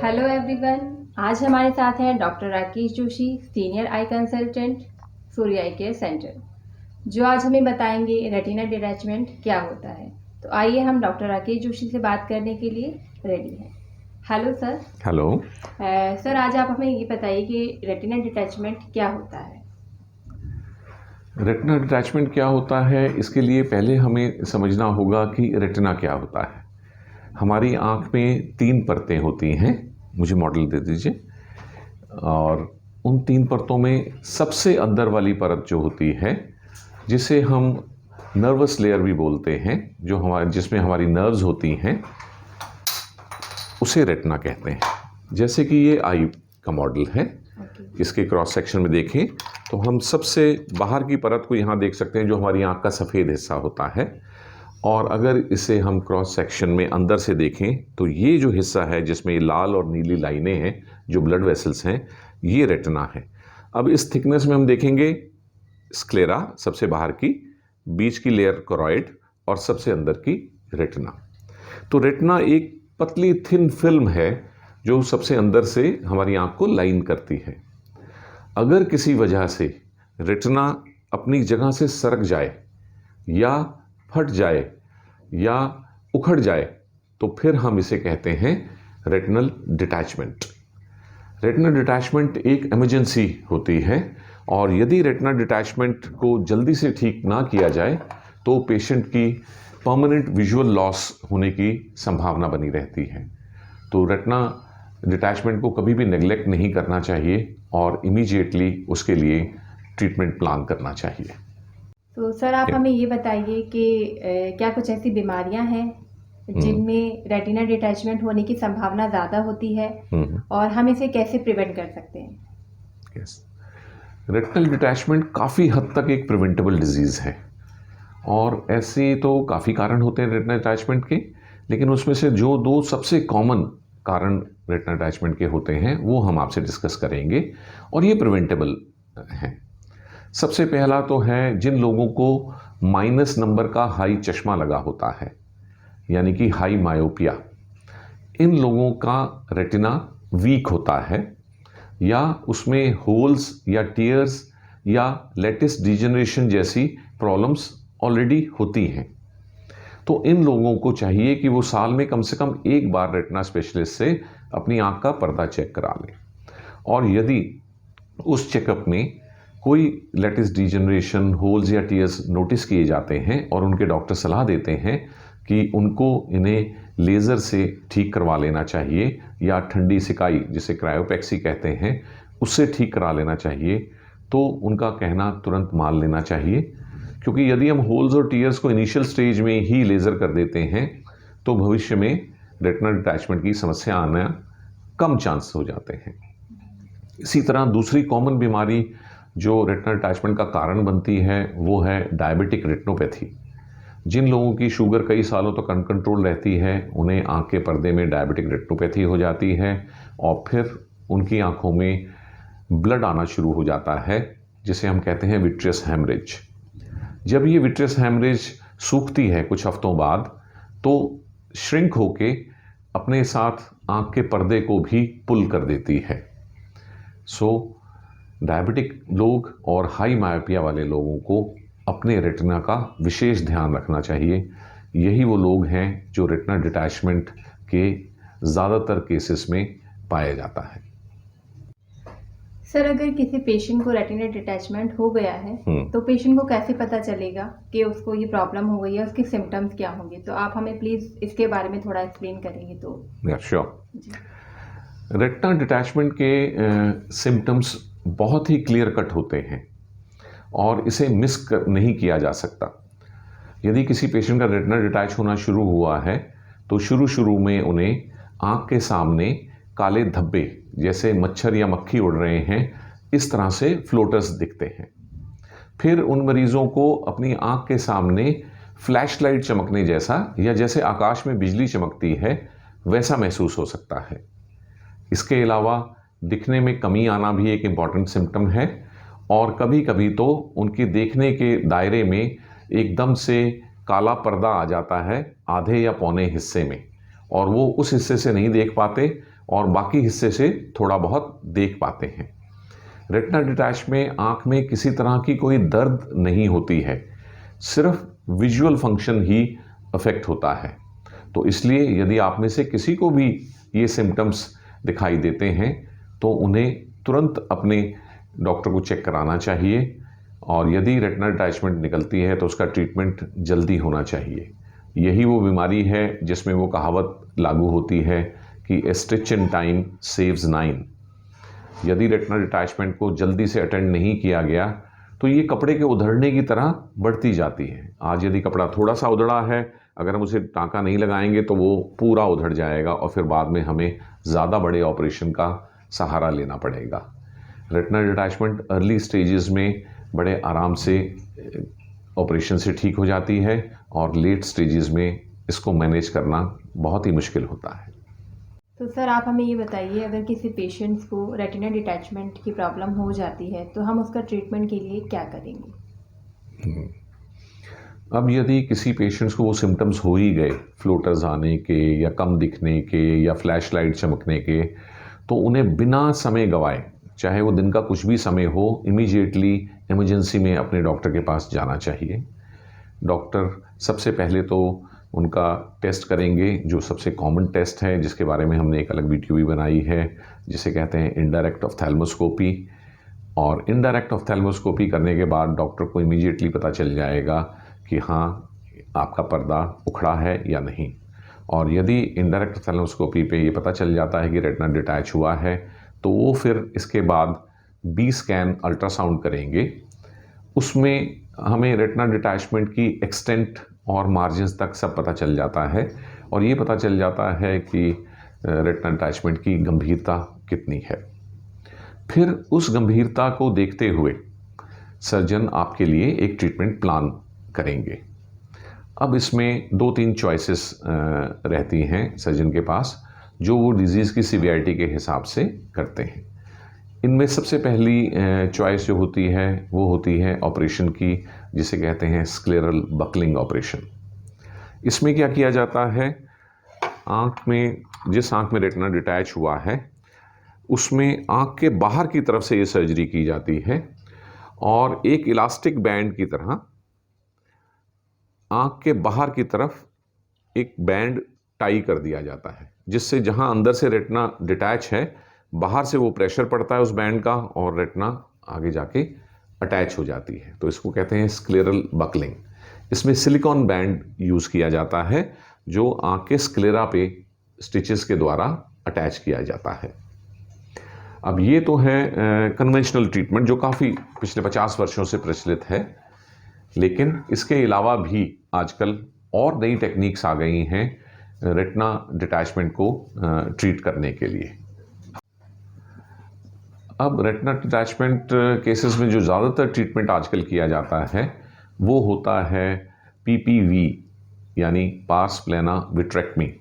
Hello everyone. आज हमारे साथ हैं doctor Rakesh Joshi, senior I consultant, Surya I care centre, जो आज हमें बताएंगे रेटिना डिटैचमेंट क्या होता है। तो आइए हम डॉक्टर राकेश जोशी से बात करने के लिए रेडी हैं। Hello sir. हेलो सर, आज आप हमें ये बताइए कि रेटिना डिटैचमेंट क्या होता है। रेटिना डिटैचमेंट क्या होता है, इसके लिए पहले हमें समझना होगा कि रेटिना क्या होता है। हमारी आँख में 3 परतें होती हैं, मुझे मॉडल दे दीजिए। और उन 3 परतों में सबसे अंदर वाली परत जो होती है, जिसे हम नर्वस लेयर भी बोलते हैं, जिसमें हमारी नर्व्स होती हैं, उसे रेटिना कहते हैं। जैसे कि ये आई का मॉडल है, इसके क्रॉस सेक्शन में देखें तो हम सबसे बाहर की परत को यहाँ देख सकते हैं, जो हमारी आँख का सफ़ेद हिस्सा होता है। और अगर इसे हम क्रॉस सेक्शन में अंदर से देखें तो ये जो हिस्सा है, जिसमें ये लाल और नीली लाइनें हैं, जो ब्लड वेसल्स हैं, ये रेटिना है। अब इस थिकनेस में हम देखेंगे स्क्लेरा सबसे बाहर की, बीच की लेयर कोरॉइड और सबसे अंदर की रेटिना। तो रेटिना एक पतली थिन फिल्म है जो सबसे अंदर से हमारी आँख को लाइन करती है। अगर किसी वजह से रेटिना अपनी जगह से सरक जाए या फट जाए या उखड़ जाए तो फिर हम इसे कहते हैं रेटिनल डिटैचमेंट। रेटिनल डिटैचमेंट एक इमरजेंसी होती है, और यदि रेटिनल डिटैचमेंट को जल्दी से ठीक ना किया जाए तो पेशेंट की परमानेंट विजुअल लॉस होने की संभावना बनी रहती है। तो रेटिना डिटैचमेंट को कभी भी नेग्लेक्ट नहीं करना चाहिए और इमीडिएटली उसके लिए ट्रीटमेंट प्लान करना चाहिए। तो सर, आप हमें ये बताइए कि क्या कुछ ऐसी बीमारियां हैं जिनमें रेटिना डिटैचमेंट होने की संभावना ज़्यादा होती है और हम इसे कैसे प्रिवेंट कर सकते हैं। यस, रेटिनल डिटैचमेंट काफ़ी हद तक एक प्रिवेंटेबल डिजीज़ है, और ऐसे तो काफ़ी कारण होते हैं रेटिनल डिटैचमेंट के, लेकिन उसमें से जो 2 सबसे कॉमन कारण रेटिनल डिटैचमेंट के होते हैं वो हम आपसे डिस्कस करेंगे, और ये प्रिवेंटेबल हैं। सबसे पहला तो है जिन लोगों को माइनस नंबर का हाई चश्मा लगा होता है, यानी कि हाई मायोपिया। इन लोगों का रेटिना वीक होता है, या उसमें होल्स या टीयर्स या लेटिस डिजेनरेशन जैसी प्रॉब्लम्स ऑलरेडी होती हैं। तो इन लोगों को चाहिए कि वो साल में कम से कम एक बार रेटिना स्पेशलिस्ट से अपनी आँख का पर्दा चेक करा लें। और यदि उस चेकअप में कोई लेटिस डिजेनरेशन, होल्स या टीयर्स नोटिस किए जाते हैं और उनके डॉक्टर सलाह देते हैं कि उनको इन्हें लेज़र से ठीक करवा लेना चाहिए, या ठंडी सिकाई जिसे क्रायोपेक्सी कहते हैं उससे ठीक करा लेना चाहिए, तो उनका कहना तुरंत मान लेना चाहिए। क्योंकि यदि हम होल्स और टीयर्स को इनिशियल स्टेज में ही लेज़र कर देते हैं तो भविष्य में रेटिनल डिटैचमेंट की समस्या आना कम चांस हो जाते हैं। इसी तरह दूसरी कॉमन बीमारी जो रेटिनल डिटैचमेंट का कारण बनती है वो है डायबिटिक रेटिनोपैथी। जिन लोगों की शुगर कई सालों तक अनकंट्रोल रहती है, उन्हें आँख के पर्दे में डायबिटिक रेटिनोपैथी हो जाती है, और फिर उनकी आँखों में ब्लड आना शुरू हो जाता है, जिसे हम कहते हैं विट्रियस हेमरेज। जब ये विट्रियस हेमरेज सूखती है कुछ हफ्तों बाद, तो श्रिंक होके अपने साथ आँख के पर्दे को भी पुल कर देती है। सो डायबिटिक लोग और हाई मायोपिया वाले लोगों को अपने रेटिना का विशेष ध्यान रखना चाहिए। यही वो लोग हैं जो रेटिनल डिटैचमेंट के ज़्यादातर केसेस में पाया जाता है। सर, अगर किसी पेशेंट को रेटिना डिटैचमेंट हो गया है तो पेशेंट को कैसे पता चलेगा कि उसको ये प्रॉब्लम हो गई है, उसके सिम्टम्स क्या होंगे। तो आप हमें प्लीज़ इसके बारे में थोड़ा एक्सप्लेन करेंगे तो। श्योर। रेटिना डिटैचमेंट के सिम्टम्स बहुत ही क्लियर कट होते हैं और इसे मिस नहीं किया जा सकता। यदि किसी पेशेंट का रेटिना डिटैच होना शुरू हुआ है तो शुरू में उन्हें आँख के सामने काले धब्बे, जैसे मच्छर या मक्खी उड़ रहे हैं, इस तरह से फ्लोटर्स दिखते हैं। फिर उन मरीज़ों को अपनी आँख के सामने फ्लैश लाइट चमकने जैसा, या जैसे आकाश में बिजली चमकती है, वैसा महसूस हो सकता है। इसके अलावा दिखने में कमी आना भी एक इम्पॉर्टेंट सिम्टम है, और कभी कभी तो उनके देखने के दायरे में एकदम से काला पर्दा आ जाता है आधे या पौने हिस्से में, और वो उस हिस्से से नहीं देख पाते, और बाकी हिस्से से थोड़ा बहुत देख पाते हैं। रेटिना डिटैच में आँख में किसी तरह की कोई दर्द नहीं होती है, सिर्फ विजुअल फंक्शन ही अफेक्ट होता है। तो इसलिए यदि आप में से किसी को भी ये सिम्टम्स दिखाई देते हैं तो उन्हें तुरंत अपने डॉक्टर को चेक कराना चाहिए, और यदि रेटिना डिटैचमेंट निकलती है तो उसका ट्रीटमेंट जल्दी होना चाहिए। यही वो बीमारी है जिसमें वो कहावत लागू होती है कि ए स्टिच इन टाइम सेव्स 9। यदि रेटिना डिटैचमेंट को जल्दी से अटेंड नहीं किया गया तो ये कपड़े के उधड़ने की तरह बढ़ती जाती है। आज यदि कपड़ा थोड़ा सा उधड़ा है, अगर हम उसे टाँका नहीं लगाएंगे तो वो पूरा उधड़ जाएगा और फिर बाद में हमें ज़्यादा बड़े ऑपरेशन का सहारा लेना पड़ेगा। रेटिना डिटैचमेंट अर्ली स्टेजेस में बड़े आराम से ऑपरेशन से ठीक हो जाती है, और लेट स्टेजेस में इसको मैनेज करना बहुत ही मुश्किल होता है। तो सर आप हमें ये बताइए, अगर किसी पेशेंट्स को रेटिना डिटैचमेंट की प्रॉब्लम हो जाती है तो हम उसका ट्रीटमेंट के लिए क्या करेंगे? अब यदि किसी पेशेंट्स को वो सिम्टम्स हो ही गए, फ्लोटर्स आने के या कम दिखने के या फ्लैश लाइट चमकने के, तो उन्हें बिना समय गवाए, चाहे वो दिन का कुछ भी समय हो, इमीडिएटली इमरजेंसी में अपने डॉक्टर के पास जाना चाहिए। डॉक्टर सबसे पहले तो उनका टेस्ट करेंगे, जो सबसे कॉमन टेस्ट है जिसके बारे में हमने एक अलग वीडियो भी बनाई है, जिसे कहते हैं इनडायरेक्ट ऑफ्थैल्मोस्कोपी। और इनडायरेक्ट ऑफ्थैल्मोस्कोपी करने के बाद डॉक्टर को इमीडिएटली पता चल जाएगा कि हाँ, आपका पर्दा उखड़ा है या नहीं। और यदि इनडायरेक्ट ऑफ्थैल्मोस्कोपी पे ये पता चल जाता है कि रेटिना डिटैच हुआ है, तो वो फिर इसके बाद बी स्कैन अल्ट्रासाउंड करेंगे। उसमें हमें रेटिना डिटैचमेंट की एक्सटेंट और मार्जिन्स तक सब पता चल जाता है, और ये पता चल जाता है कि रेटिना डिटैचमेंट की गंभीरता कितनी है। फिर उस गंभीरता को देखते हुए सर्जन आपके लिए एक ट्रीटमेंट प्लान करेंगे। अब इसमें 2-3 चॉइसेस रहती हैं सर्जन के पास, जो वो डिज़ीज़ की सीवियरिटी के हिसाब से करते हैं। इनमें सबसे पहली चॉइस जो होती है वो होती है ऑपरेशन की, जिसे कहते हैं स्क्लेरल बकलिंग ऑपरेशन। इसमें क्या किया जाता है, जिस आँख में रेटिना डिटैच हुआ है उसमें आँख के बाहर की तरफ से ये सर्जरी की जाती है, और एक इलास्टिक बैंड की तरह आँख के बाहर की तरफ एक बैंड टाई कर दिया जाता है, जिससे जहाँ अंदर से रेटिना डिटैच है, बाहर से वो प्रेशर पड़ता है उस बैंड का और रेटिना आगे जाके अटैच हो जाती है। तो इसको कहते हैं स्क्लेरल बकलिंग। इसमें सिलिकॉन बैंड यूज़ किया जाता है, जो आँख के स्क्लेरा पे स्टिचेस के द्वारा अटैच किया जाता है। अब ये तो है कन्वेंशनल ट्रीटमेंट, जो काफ़ी पिछले 50 वर्षों से प्रचलित है। लेकिन इसके अलावा भी आजकल और नई टेक्निक्स आ गई हैं रेटिना डिटैचमेंट को ट्रीट करने के लिए। अब रेटिना डिटैचमेंट केसेस में जो ज़्यादातर ट्रीटमेंट आजकल किया जाता है वो होता है PPV, यानी पार्स प्लेना विट्रेक्टमी।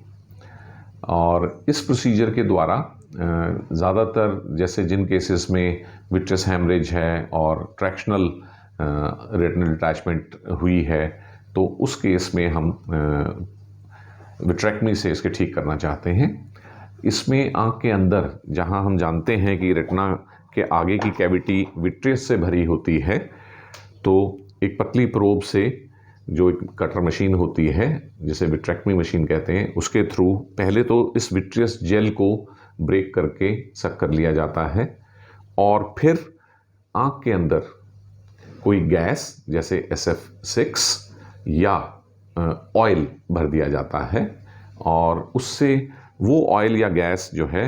और इस प्रोसीजर के द्वारा ज़्यादातर, जैसे जिन केसेस में विट्रस हैमरेज है और ट्रैक्शनल रेटिनल डिटैचमेंट हुई है, तो उस केस में हम विट्रेक्टमी से इसके ठीक करना चाहते हैं। इसमें आँख के अंदर, जहाँ हम जानते हैं कि रेटिना के आगे की कैविटी विट्रियस से भरी होती है, तो एक पतली प्रोब से, जो एक कटर मशीन होती है जिसे विट्रेक्टमी मशीन कहते हैं, उसके थ्रू पहले तो इस विट्रियस जेल को ब्रेक करके सक कर लिया जाता है, और फिर आँख के अंदर कोई गैस जैसे SF6 या ऑयल भर दिया जाता है, और उससे वो ऑयल या गैस जो है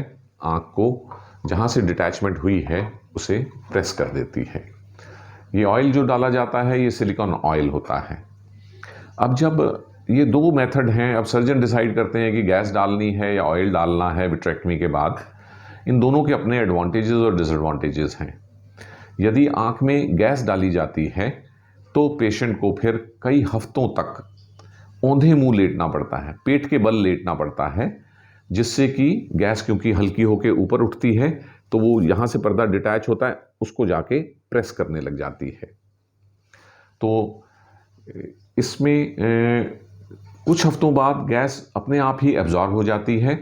आँख को जहाँ से डिटैचमेंट हुई है उसे प्रेस कर देती है। ये ऑयल जो डाला जाता है ये सिलिकॉन ऑयल होता है। अब जब ये 2 मेथड हैं, अब सर्जन डिसाइड करते हैं कि गैस डालनी है या ऑयल डालना है विट्रेक्टमी के बाद। इन दोनों के अपने एडवांटेजेस और डिसएडवांटेजेस हैं। यदि आँख में गैस डाली जाती है तो पेशेंट को फिर कई हफ्तों तक औंधे मुँह लेटना पड़ता है, पेट के बल लेटना पड़ता है, जिससे कि गैस क्योंकि हल्की होकर ऊपर उठती है तो वो यहाँ से पर्दा डिटैच होता है, उसको जाके प्रेस करने लग जाती है। तो इसमें कुछ हफ्तों बाद गैस अपने आप ही एब्जॉर्ब हो जाती है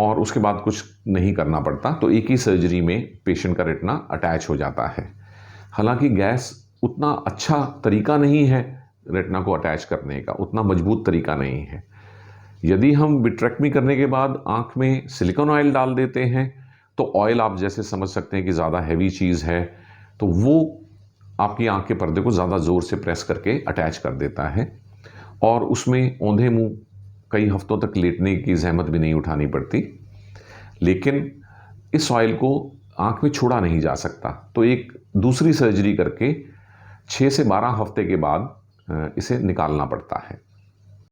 और उसके बाद कुछ नहीं करना पड़ता, तो एक ही सर्जरी में पेशेंट का रेटिना अटैच हो जाता है। हालांकि गैस उतना अच्छा तरीका नहीं है रेटिना को अटैच करने का, उतना मजबूत तरीका नहीं है। यदि हम विट्रेक्टमी करने के बाद आँख में सिलिकॉन ऑयल डाल देते हैं, तो ऑयल आप जैसे समझ सकते हैं कि ज़्यादा हैवी चीज़ है, तो वो आपकी आँख के पर्दे को ज़्यादा ज़ोर से प्रेस करके अटैच कर देता है और उसमें औंधे मुँह कई हफ्तों तक लेटने की ज़हमत भी नहीं उठानी पड़ती। लेकिन इस ऑयल को आँख में छोड़ा नहीं जा सकता, तो एक दूसरी सर्जरी करके 6 से 12 हफ्ते के बाद इसे निकालना पड़ता है।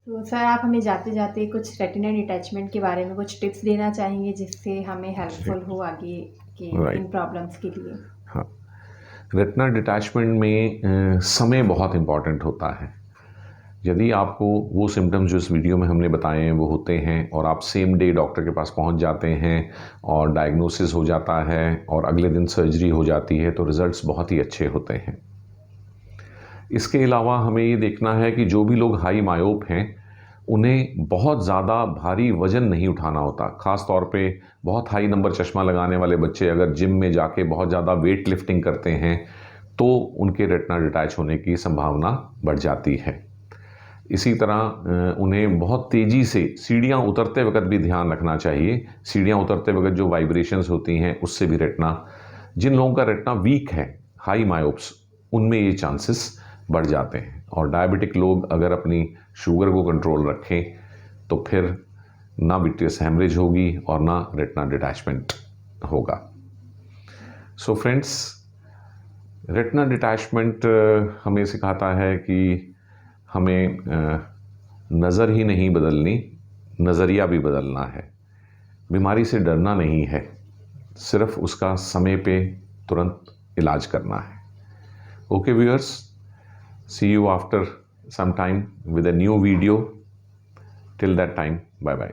तो सर, आप हमें जाते जाते कुछ रेटिना डिटैचमेंट के बारे में कुछ टिप्स देना चाहेंगे जिससे हमें हेल्पफुल हो आगे के इन प्रॉब्लम्स के लिए? हाँ, रेटिना डिटैचमेंट में समय बहुत इम्पॉर्टेंट होता है। यदि आपको वो सिम्टम्स जो इस वीडियो में हमने बताए हैं वो होते हैं और आप सेम डे डॉक्टर के पास पहुंच जाते हैं और डायग्नोसिस हो जाता है और अगले दिन सर्जरी हो जाती है, तो रिज़ल्ट्स बहुत ही अच्छे होते हैं। इसके अलावा हमें ये देखना है कि जो भी लोग हाई मायोप हैं उन्हें बहुत ज़्यादा भारी वज़न नहीं उठाना होता। ख़ास तौर पे बहुत हाई नंबर चश्मा लगाने वाले बच्चे अगर जिम में जाके बहुत ज़्यादा वेट लिफ्टिंग करते हैं तो उनके रेटिना डिटैच होने की संभावना बढ़ जाती है। इसी तरह उन्हें बहुत तेज़ी से सीढ़ियाँ उतरते वक्त भी ध्यान रखना चाहिए। सीढ़ियाँ उतरते वक्त जो वाइब्रेशंस होती हैं उससे भी रेटिना, जिन लोगों का रेटिना वीक है, हाई मायोप्स, उनमें ये चांसेस बढ़ जाते हैं। और डायबिटिक लोग अगर अपनी शुगर को कंट्रोल रखें तो फिर ना विट्रियस हैमरेज होगी और ना रेटिना डिटैचमेंट होगा। सो फ्रेंड्स, रेटिना डिटैचमेंट हमें सिखाता है कि हमें नज़र ही नहीं बदलनी, नज़रिया भी बदलना है। बीमारी से डरना नहीं है, सिर्फ उसका समय पे तुरंत इलाज करना है। Okay viewers, see you after some time with a new video. Till that time, bye bye.